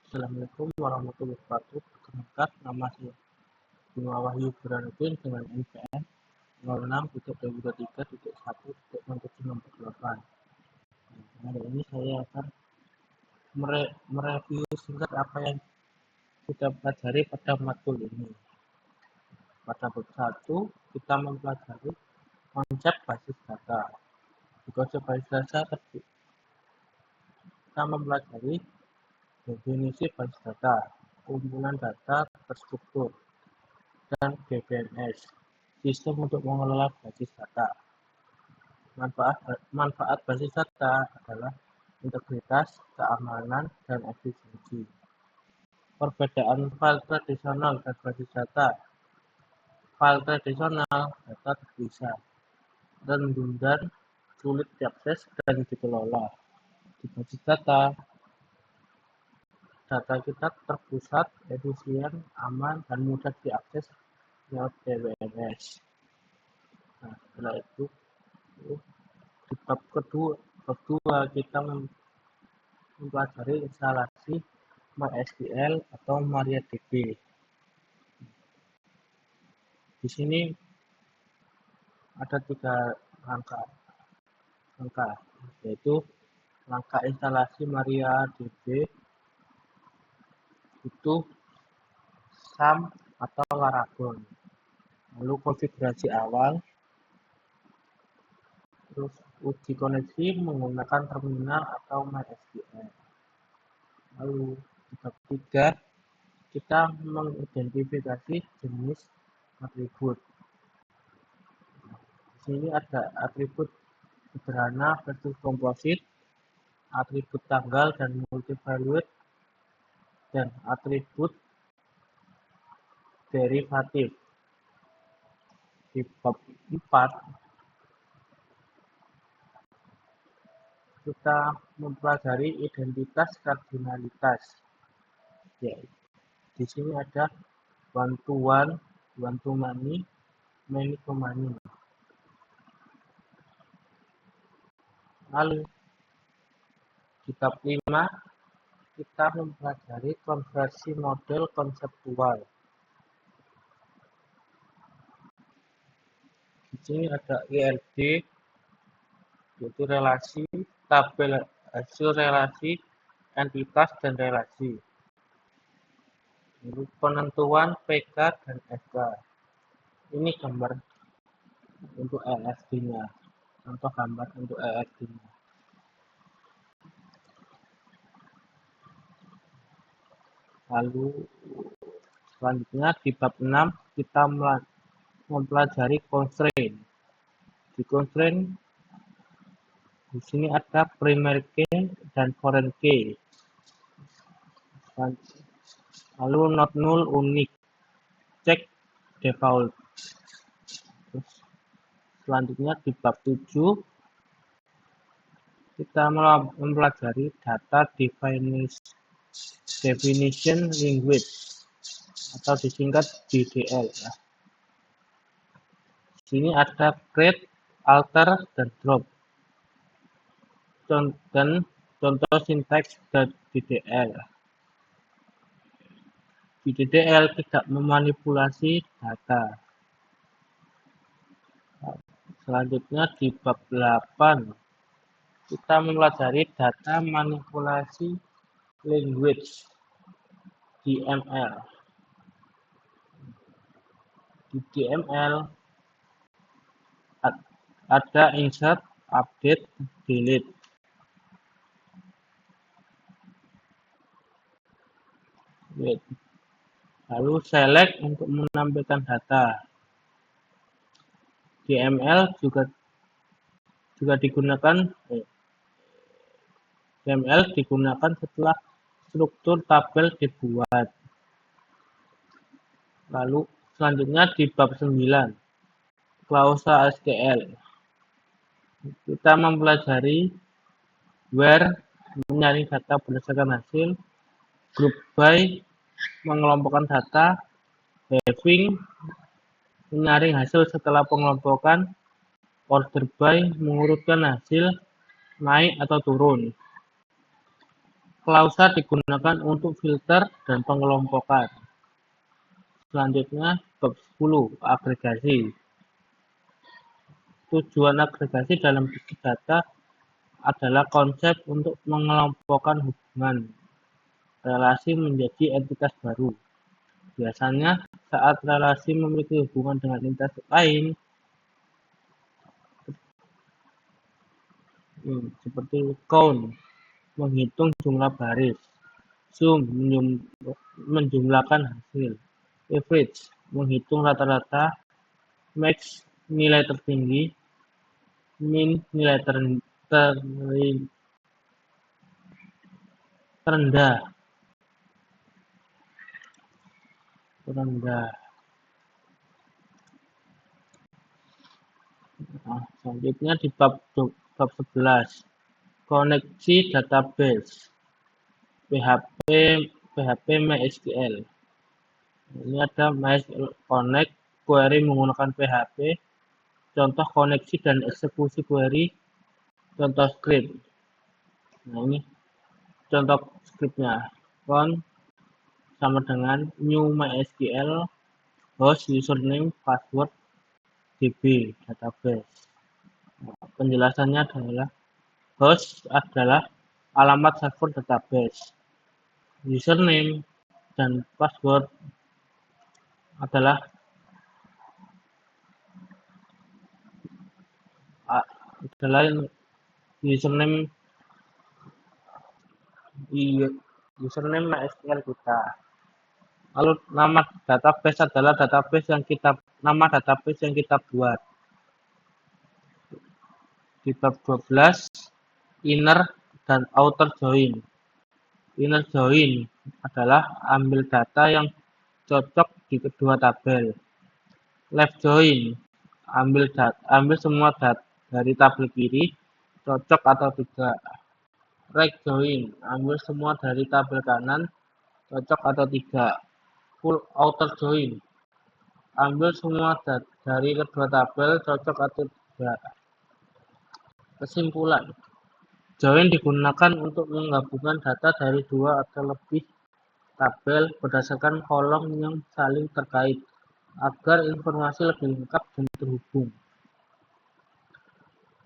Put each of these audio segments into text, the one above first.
Assalamualaikum warahmatullahi wabarakatuh. Perkenalkan, nama saya Bima Wahyu Burhanuddin dengan NPM 06.2023.1.6768. Hari ini saya akan mereview singkat apa yang kita pelajari pada matkul ini. Pada bab 1, kita mempelajari konsep basis data. Di konsep basis data kita mempelajari definisi basis data, kumpulan data terstruktur, dan BBMS, sistem untuk mengelola basis data. Manfaat basis data adalah integritas, keamanan, dan efisiensi. Perbedaan file tradisional dan basis data. File tradisional data terpisah, redundan, sulit diakses dan dikelola. Di basis data kita terpusat, efisien, aman, dan mudah diakses lewat BBMS. Nah, setelah itu di bab kedua kita mempelajari instalasi MySQL atau MariaDB. Di sini ada 3 langkah, yaitu langkah instalasi MariaDB itu SAM atau Laragon, lalu konfigurasi awal, terus uji koneksi menggunakan terminal atau MySQL. Lalu di bab 3 kita mengidentifikasi jenis atribut. Di sini ada atribut sederhana versus komposit, atribut tanggal dan multivalued, dan atribut derivatif. Di bab 4 kita mempelajari identitas kardinalitas. Ya, di sini ada one to many, many to many. Lalu di bab 5 kita mempelajari konversi model konseptual. Di sini ada IRD, yaitu relasi, tabel hasil relasi, entitas, dan relasi. Lalu penentuan PK dan FK. Ini gambar untuk EFD-nya. Contoh gambar untuk EFD-nya. Lalu selanjutnya di bab 6 kita mempelajari constraint. Di constraint di sini ada primary key dan foreign key. Lalu not null, unik, check, default. Terus selanjutnya di bab 7 kita mempelajari data definition language atau disingkat DDL. Di sini ada create, alter, dan drop. Dan contoh sintaks DDL. Di DDL tidak memanipulasi data. Selanjutnya di bab 8 kita mempelajari data manipulasi language DML. Di DML ada insert, update, delete. Lalu select untuk menampilkan data. DML juga digunakan setelah struktur tabel dibuat. Lalu selanjutnya di bab 9 klausa SQL. Kita mempelajari where menyaring data berdasarkan hasil, group by mengelompokkan data, having menyaring hasil setelah pengelompokan, order by mengurutkan hasil naik atau turun, Klausa digunakan untuk filter dan pengelompokan. Selanjutnya, bab 10, agregasi. Tujuan agregasi dalam big data adalah konsep untuk mengelompokkan hubungan relasi menjadi entitas baru. Biasanya, saat relasi memiliki hubungan dengan entitas lain, seperti count, menghitung jumlah baris, sum, menjumlahkan hasil, average, menghitung rata-rata, max, nilai tertinggi, min, nilai terendah. Nah, selanjutnya di bab 11, koneksi database, PHP MySQL. Ini ada MySQL Connect, query menggunakan PHP, contoh koneksi dan eksekusi query, contoh script. Nah, ini contoh scriptnya. Con sama dengan new MySQL, host, username, password, DB, database. Nah, penjelasannya adalah host adalah alamat server database. Username dan password adalah username MySQL kita. Lalu nama database adalah nama database yang kita buat. Di bab 12, inner dan outer join. Inner join adalah ambil data yang cocok di kedua tabel. Left join, ambil semua data dari tabel kiri, cocok atau tidak. Right join, ambil semua dari tabel kanan, cocok atau tidak. Full outer join, ambil semua dari kedua tabel, cocok atau tidak. Kesimpulan, join digunakan untuk menggabungkan data dari dua atau lebih tabel berdasarkan kolom yang saling terkait agar informasi lebih lengkap dan terhubung.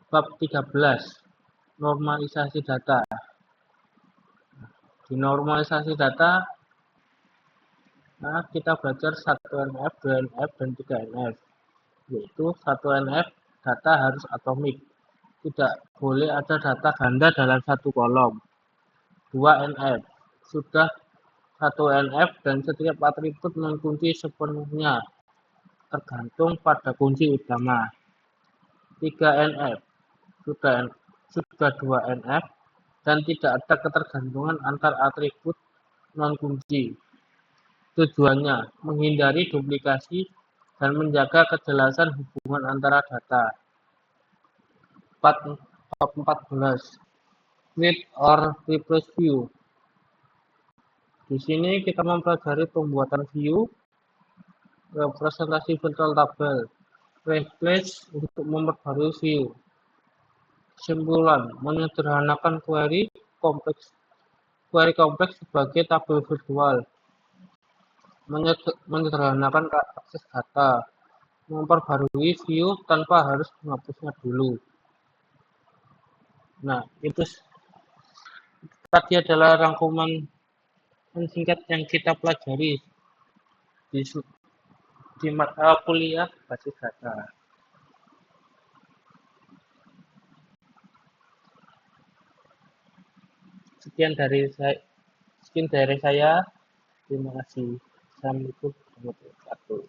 Bab 13, normalisasi data. Di normalisasi data, kita belajar 1NF, 2NF, dan 3NF. Yaitu 1NF, data harus atomik. Tidak boleh ada data ganda dalam satu kolom. 2NF, sudah 1NF dan setiap atribut mengunci sepenuhnya, tergantung pada kunci utama. 3NF, sudah 2NF dan tidak ada ketergantungan antar atribut non-kunci. Tujuannya, menghindari duplikasi dan menjaga kejelasan hubungan antara data. 14. Create or replace view. Di sini kita mempelajari pembuatan view, representasi virtual tabel, replace untuk memperbarui view. Kesimpulan, menyederhanakan query kompleks sebagai tabel virtual, menyederhanakan akses data, memperbarui view tanpa harus menghapusnya dulu. Nah, itu tadi adalah rangkuman singkat yang kita pelajari di mata kuliah basis data. Sekian dari saya. Terima kasih. Assalamualaikum warahmatullahi wabarakatuh.